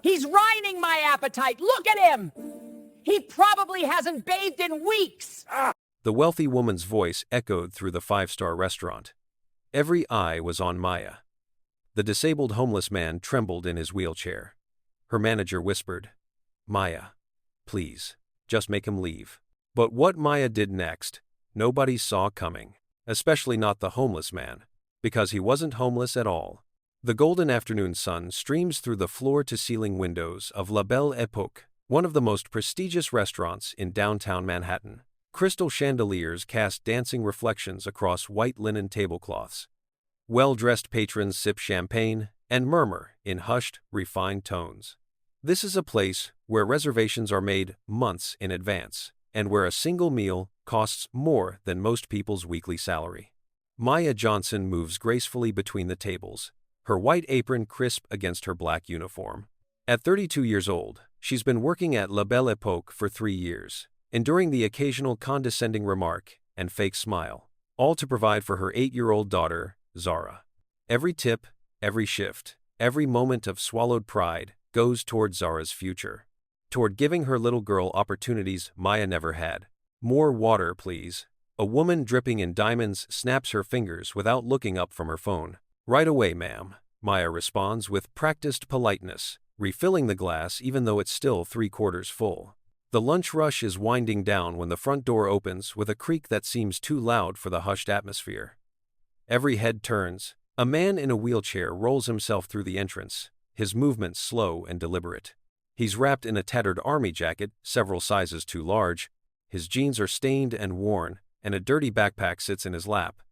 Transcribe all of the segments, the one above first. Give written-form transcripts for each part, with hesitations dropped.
He's reining my appetite. Look at him! He probably hasn't bathed in weeks. The wealthy woman's voice echoed through the five-star restaurant. Every eye was on Maya. The disabled homeless man trembled in his wheelchair. Her manager whispered, "Maya, please, just make him leave." But what Maya did next, nobody saw coming, especially not the homeless man, because he wasn't homeless at all. The golden afternoon sun streams through the floor-to-ceiling windows of La Belle Époque, one of the most prestigious restaurants in downtown Manhattan. Crystal chandeliers cast dancing reflections across white linen tablecloths. Well-dressed patrons sip champagne and murmur in hushed, refined tones. This is a place where reservations are made months in advance, and where a single meal costs more than most people's weekly salary. Maya Johnson moves gracefully between the tables, her white apron crisp against her black uniform. At 32 years old, she's been working at La Belle Époque for 3 years, enduring the occasional condescending remark and fake smile, all to provide for her 8-year-old daughter, Zara. Every tip, every shift, every moment of swallowed pride goes toward Zara's future, toward giving her little girl opportunities Maya never had. "More water, please." A woman dripping in diamonds snaps her fingers without looking up from her phone. "Right away, ma'am," Maya responds with practiced politeness, refilling the glass even though it's still 3/4 full. The lunch rush is winding down when the front door opens with a creak that seems too loud for the hushed atmosphere. Every head turns. A man in a wheelchair rolls himself through the entrance, his movements slow and deliberate. He's wrapped in a tattered army jacket, several sizes too large. His jeans are stained and worn, and a dirty backpack sits in his lap.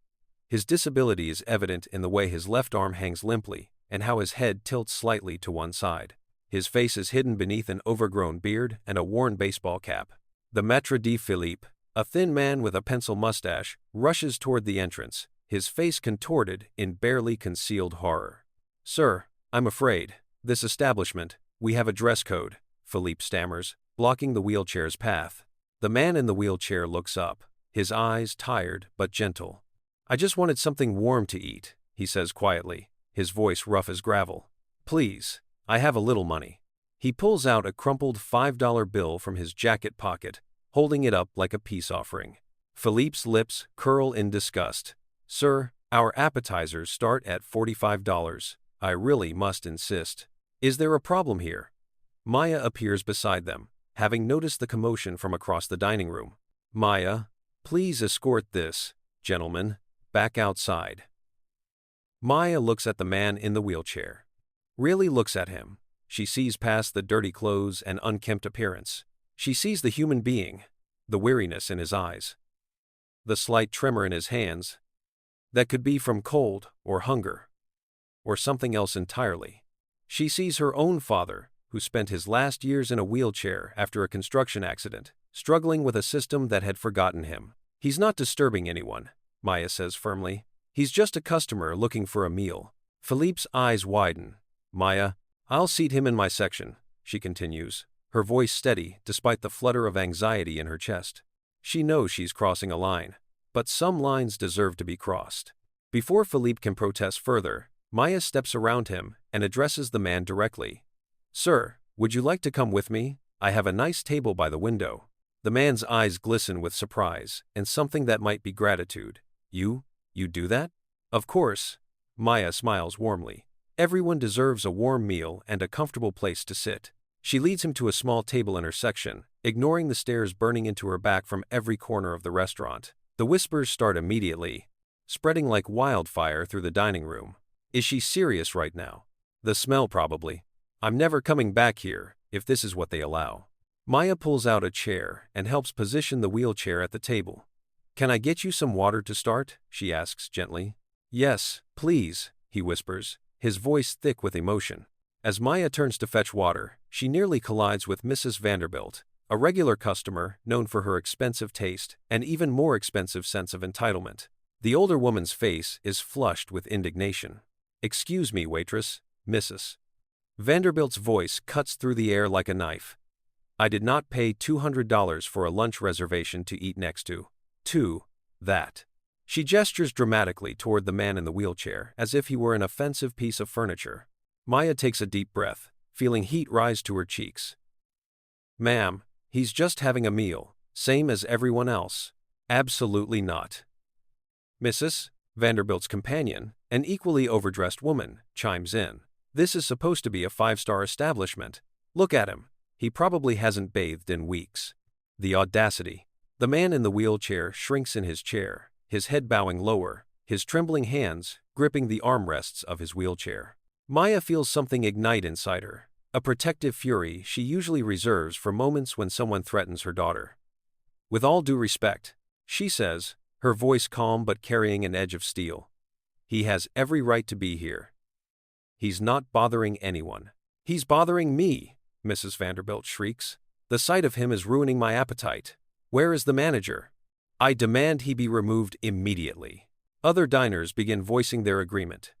His disability is evident in the way his left arm hangs limply and how his head tilts slightly to one side. His face is hidden beneath an overgrown beard and a worn baseball cap. The Maître d'Philippe, a thin man with a pencil mustache, rushes toward the entrance, his face contorted in barely concealed horror. "Sir, I'm afraid, this establishment, we have a dress code," Philippe stammers, blocking the wheelchair's path. The man in the wheelchair looks up, his eyes tired but gentle. "I just wanted something warm to eat," he says quietly, his voice rough as gravel. "Please, I have a little money." He pulls out a crumpled $5 bill from his jacket pocket, holding it up like a peace offering. Philippe's lips curl in disgust. "Sir, our appetizers start at $45. I really must insist. Is there a problem here?" Maya appears beside them, having noticed the commotion from across the dining room. "Maya, please escort this gentleman back outside." Maya looks at the man in the wheelchair. Really looks at him. She sees past the dirty clothes and unkempt appearance. She sees the human being, the weariness in his eyes, the slight tremor in his hands. That could be from cold or hunger, or something else entirely. She sees her own father, who spent his last years in a wheelchair after a construction accident, struggling with a system that had forgotten him. "He's not disturbing anyone," Maya says firmly. "He's just a customer looking for a meal." Philippe's eyes widen. "Maya, I'll seat him in my section," she continues, her voice steady despite the flutter of anxiety in her chest. She knows she's crossing a line, but some lines deserve to be crossed. Before Philippe can protest further, Maya steps around him and addresses the man directly. "Sir, would you like to come with me? I have a nice table by the window." The man's eyes glisten with surprise and something that might be gratitude. You do that?" "Of course." Maya smiles warmly. Everyone deserves a warm meal and a comfortable place to sit. She leads him to a small table in her section, ignoring the stares burning into her back from every corner of the restaurant. The whispers start immediately, spreading like wildfire through the dining room. Is she serious right now? The smell probably. "I'm never coming back here, if this is what they allow." Maya pulls out a chair and helps position the wheelchair at the table. "Can I get you some water to start?" she asks gently. "Yes, please," he whispers, his voice thick with emotion. As Maya turns to fetch water, she nearly collides with Mrs. Vanderbilt, a regular customer known for her expensive taste and even more expensive sense of entitlement. The older woman's face is flushed with indignation. "Excuse me, waitress, Mrs." Vanderbilt's voice cuts through the air like a knife. "I did not pay $200 for a lunch reservation to eat next to that." She gestures dramatically toward the man in the wheelchair as if he were an offensive piece of furniture. Maya takes a deep breath, feeling heat rise to her cheeks. "Ma'am, he's just having a meal, same as everyone else." "Absolutely not." Mrs. Vanderbilt's companion, an equally overdressed woman, chimes in. "This is supposed to be a 5-star establishment. Look at him. He probably hasn't bathed in weeks." The audacity. The man in the wheelchair shrinks in his chair, his head bowing lower, his trembling hands gripping the armrests of his wheelchair. Maya feels something ignite inside her, a protective fury she usually reserves for moments when someone threatens her daughter. "With all due respect," she says, her voice calm but carrying an edge of steel. "He has every right to be here. He's not bothering anyone." "He's bothering me," Mrs. Vanderbilt shrieks. "The sight of him is ruining my appetite. Where is the manager? I demand he be removed immediately." Other diners begin voicing their agreement.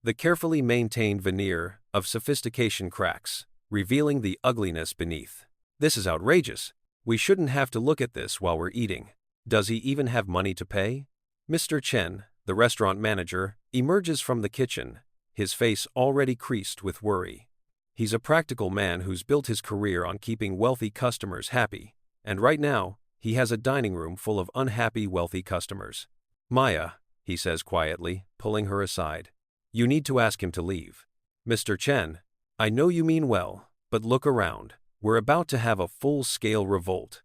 The carefully maintained veneer of sophistication cracks, revealing the ugliness beneath. "This is outrageous. We shouldn't have to look at this while we're eating. Does he even have money to pay?" Mr. Chen, the restaurant manager, emerges from the kitchen, his face already creased with worry. He's a practical man who's built his career on keeping wealthy customers happy, and right now, he has a dining room full of unhappy wealthy customers. "Maya," he says quietly, pulling her aside. "You need to ask him to leave." "Mr. Chen, I know you mean well, but look around. We're about to have a full-scale revolt."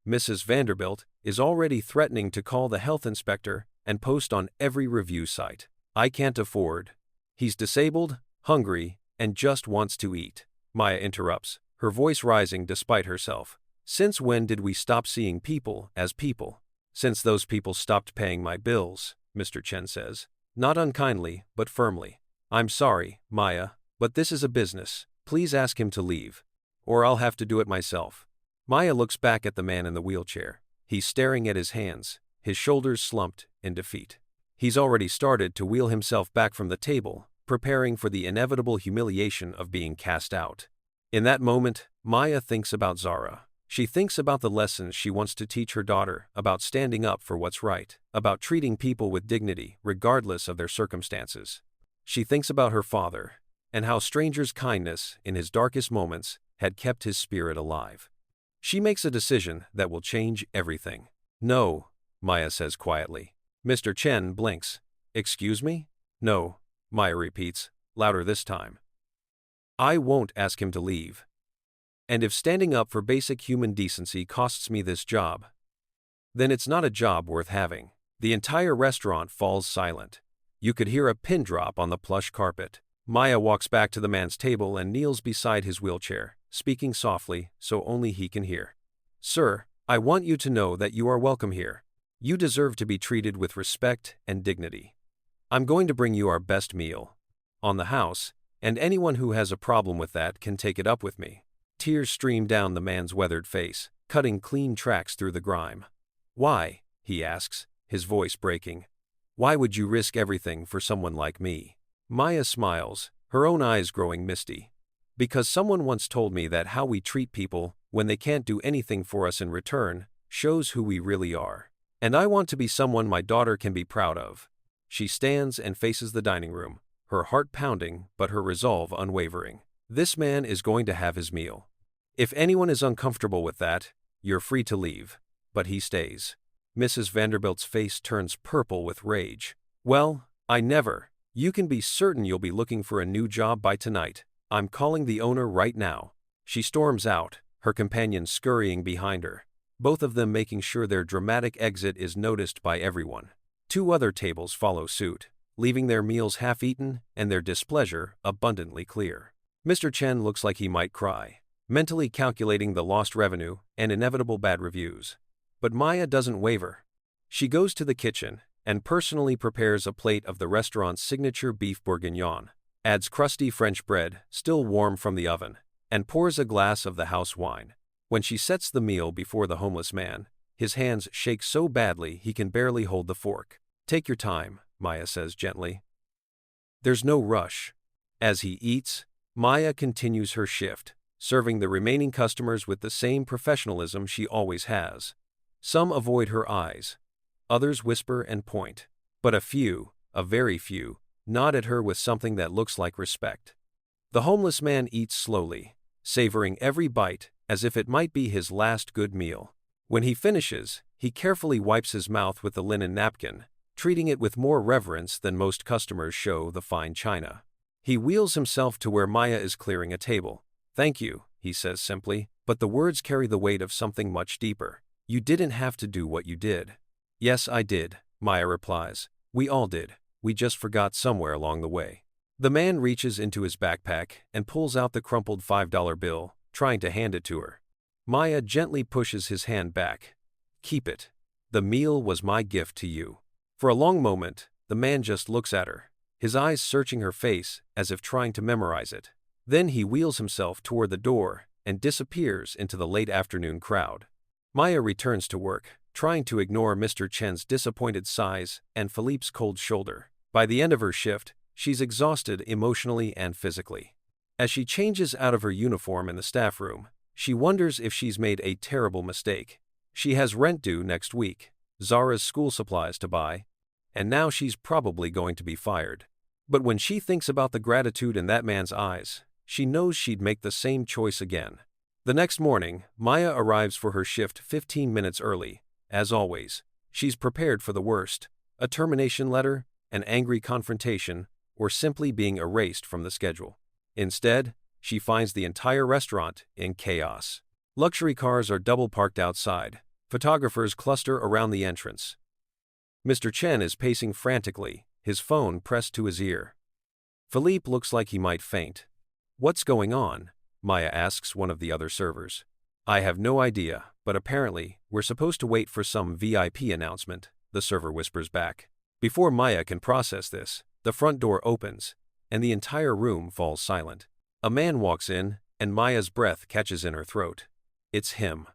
Mrs. Vanderbilt is already threatening to call the health inspector and post on every review site. "I can't afford." "He's disabled, hungry, and just wants to eat," Maya interrupts, her voice rising despite herself. "Since when did we stop seeing people as people?" "Since those people stopped paying my bills," Mr. Chen says, not unkindly, but firmly. "I'm sorry, Maya, but this is a business. Please ask him to leave, or I'll have to do it myself." Maya looks back at the man in the wheelchair. He's staring at his hands, his shoulders slumped in defeat. He's already started to wheel himself back from the table, preparing for the inevitable humiliation of being cast out. In that moment, Maya thinks about Zara. She thinks about the lessons she wants to teach her daughter about standing up for what's right, about treating people with dignity regardless of their circumstances. She thinks about her father, and how strangers' kindness in his darkest moments had kept his spirit alive. She makes a decision that will change everything. "No," Maya says quietly. Mr. Chen blinks. "Excuse me?" "No," Maya repeats, louder this time. "I won't ask him to leave. And if standing up for basic human decency costs me this job, then it's not a job worth having." The entire restaurant falls silent. You could hear a pin drop on the plush carpet. Maya walks back to the man's table and kneels beside his wheelchair, speaking softly so only he can hear. "Sir, I want you to know that you are welcome here. You deserve to be treated with respect and dignity. I'm going to bring you our best meal on the house, and anyone who has a problem with that can take it up with me." Tears stream down the man's weathered face, cutting clean tracks through the grime. "Why?" he asks, his voice breaking. "Why would you risk everything for someone like me?" Maya smiles, her own eyes growing misty. "Because someone once told me that how we treat people, when they can't do anything for us in return, shows who we really are. And I want to be someone my daughter can be proud of." She stands and faces the dining room, her heart pounding but her resolve unwavering. This man is going to have his meal. If anyone is uncomfortable with that, you're free to leave. But he stays. Mrs. Vanderbilt's face turns purple with rage. "Well, I never. You can be certain you'll be looking for a new job by tonight. I'm calling the owner right now." She storms out, her companion scurrying behind her, both of them making sure their dramatic exit is noticed by everyone. 2 other tables follow suit, leaving their meals half-eaten and their displeasure abundantly clear. Mr. Chen looks like he might cry, mentally calculating the lost revenue and inevitable bad reviews. But Maya doesn't waver. She goes to the kitchen and personally prepares a plate of the restaurant's signature beef bourguignon, adds crusty French bread, still warm from the oven, and pours a glass of the house wine. When she sets the meal before the homeless man, his hands shake so badly he can barely hold the fork. "Take your time," Maya says gently. There's no rush. As he eats, Maya continues her shift, serving the remaining customers with the same professionalism she always has. Some avoid her eyes. Others whisper and point. But a few, a very few, nod at her with something that looks like respect. The homeless man eats slowly, savoring every bite as if it might be his last good meal. When he finishes, he carefully wipes his mouth with the linen napkin, treating it with more reverence than most customers show the fine china. He wheels himself to where Maya is clearing a table. "Thank you," he says simply, but the words carry the weight of something much deeper. "You didn't have to do what you did." "Yes, I did," Maya replies. "We all did. We just forgot somewhere along the way." The man reaches into his backpack and pulls out the crumpled $5 bill, trying to hand it to her. Maya gently pushes his hand back. "Keep it. The meal was my gift to you." For a long moment, the man just looks at her, his eyes searching her face as if trying to memorize it. Then he wheels himself toward the door and disappears into the late afternoon crowd. Maya returns to work, trying to ignore Mr. Chen's disappointed sighs and Philippe's cold shoulder. By the end of her shift, she's exhausted emotionally and physically. As she changes out of her uniform in the staff room, she wonders if she's made a terrible mistake. She has rent due next week, Zara's school supplies to buy, and now she's probably going to be fired. But when she thinks about the gratitude in that man's eyes, she knows she'd make the same choice again. The next morning, Maya arrives for her shift 15 minutes early. As always, she's prepared for the worst: a termination letter, an angry confrontation, or simply being erased from the schedule. Instead, she finds the entire restaurant in chaos. Luxury cars are double parked outside. Photographers cluster around the entrance. Mr. Chen is pacing frantically, his phone pressed to his ear. Philippe looks like he might faint. "What's going on?" Maya asks one of the other servers. "I have no idea, but apparently, we're supposed to wait for some VIP announcement," the server whispers back. Before Maya can process this, the front door opens, and the entire room falls silent. A man walks in, and Maya's breath catches in her throat. It's him.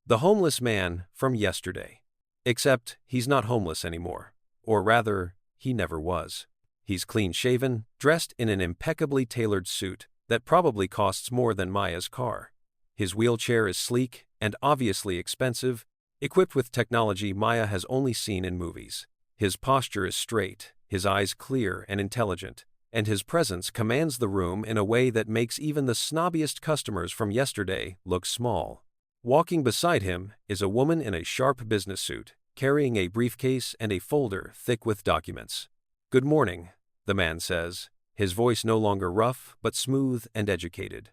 The homeless man from yesterday. Except, he's not homeless anymore. Or rather, he never was. He's clean-shaven, dressed in an impeccably tailored suit that probably costs more than Maya's car. His wheelchair is sleek and obviously expensive, equipped with technology Maya has only seen in movies. His posture is straight, his eyes clear and intelligent, and his presence commands the room in a way that makes even the snobbiest customers from yesterday look small. Walking beside him is a woman in a sharp business suit, carrying a briefcase and a folder thick with documents. "Good morning," the man says, his voice no longer rough but smooth and educated,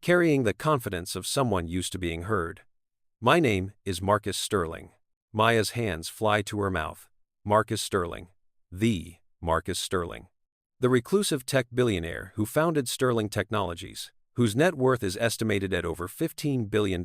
carrying the confidence of someone used to being heard. "My name is Marcus Sterling." Maya's hands fly to her mouth. Marcus Sterling. The Marcus Sterling. The reclusive tech billionaire who founded Sterling Technologies, whose net worth is estimated at over $15 billion.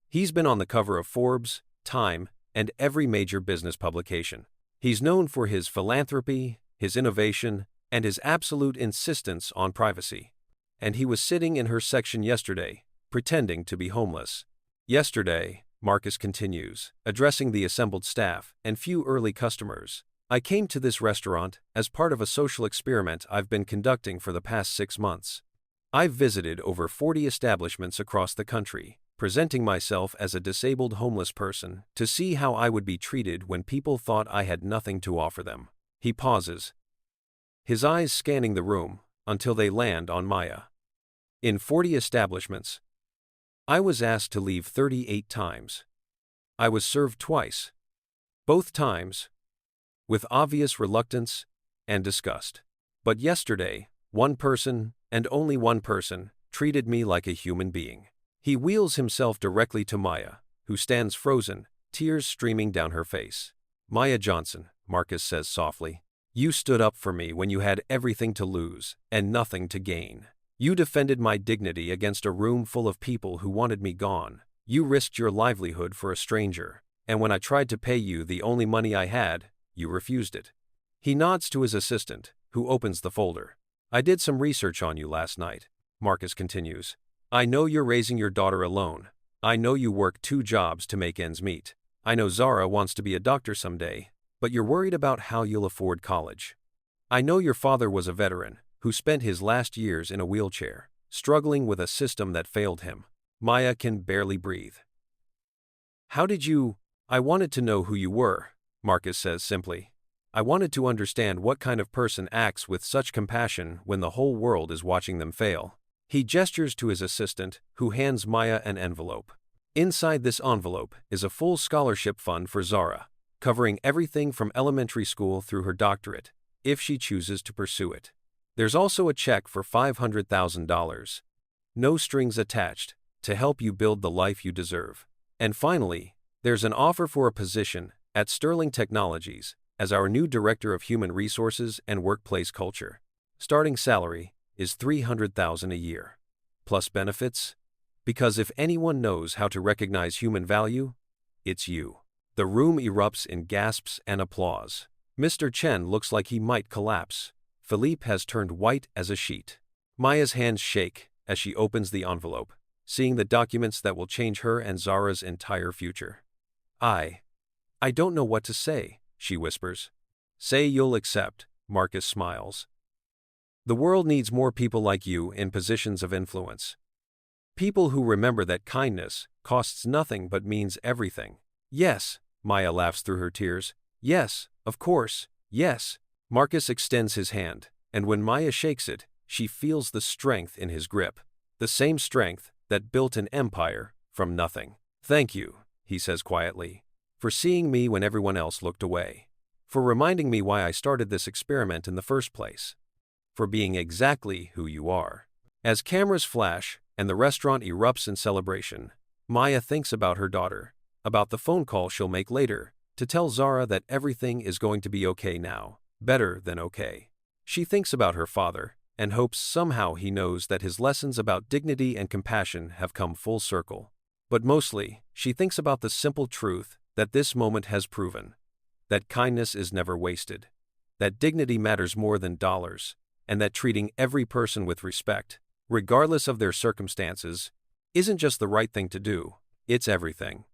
He's been on the cover of Forbes, Time, and every major business publication. He's known for his philanthropy, his innovation, and his absolute insistence on privacy. And he was sitting in her section yesterday, pretending to be homeless. "Yesterday," Marcus continues, addressing the assembled staff and few early customers, "I came to this restaurant as part of a social experiment I've been conducting for the past 6 months. I've visited over 40 establishments across the country, presenting myself as a disabled homeless person to see how I would be treated when people thought I had nothing to offer them." He pauses, his eyes scanning the room until they land on Maya. "In 40 establishments. I was asked to leave 38 times. I was served twice. Both times with obvious reluctance and disgust. But yesterday, one person, and only one person, treated me like a human being." He wheels himself directly to Maya, who stands frozen, tears streaming down her face. "Maya Johnson," Marcus says softly, "you stood up for me when you had everything to lose and nothing to gain. You defended my dignity against a room full of people who wanted me gone. You risked your livelihood for a stranger, and when I tried to pay you the only money I had, you refused it." He nods to his assistant, who opens the folder. "I did some research on you last night," Marcus continues. "I know you're raising your daughter alone. I know you work 2 jobs to make ends meet. I know Zara wants to be a doctor someday, but you're worried about how you'll afford college. I know your father was a veteran who spent his last years in a wheelchair, struggling with a system that failed him." Maya can barely breathe. "How did you—" "I wanted to know who you were," Marcus says simply. I wanted to understand what kind of person acts with such compassion when the whole world is watching them fail. He gestures to his assistant, who hands Maya an envelope. Inside this envelope is a full scholarship fund for Zara, covering everything from elementary school through her doctorate, if she chooses to pursue it. There's also a check for $500,000. No strings attached, to help you build the life you deserve. And finally, there's an offer for a position at Sterling Technologies as our new Director of Human Resources and Workplace Culture. Starting salary is $300,000 a year. Plus benefits? Because if anyone knows how to recognize human value, it's you. The room erupts in gasps and applause. Mr. Chen looks like he might collapse. Philippe has turned white as a sheet. Maya's hands shake as she opens the envelope, seeing the documents that will change her and Zara's entire future. I don't know what to say, she whispers. Say you'll accept, Marcus smiles. The world needs more people like you in positions of influence. People who remember that kindness costs nothing but means everything. Yes, Maya laughs through her tears. Yes, of course, yes. Marcus extends his hand, and when Maya shakes it, she feels the strength in his grip. The same strength that built an empire from nothing. Thank you, he says quietly, for seeing me when everyone else looked away. For reminding me why I started this experiment in the first place. For being exactly who you are. As cameras flash and the restaurant erupts in celebration, Maya thinks about her daughter, about the phone call she'll make later, to tell Zara that everything is going to be okay now, better than okay. She thinks about her father, and hopes somehow he knows that his lessons about dignity and compassion have come full circle. But mostly, she thinks about the simple truth that this moment has proven. That kindness is never wasted. That dignity matters more than dollars, and that treating every person with respect, regardless of their circumstances, isn't just the right thing to do, it's everything.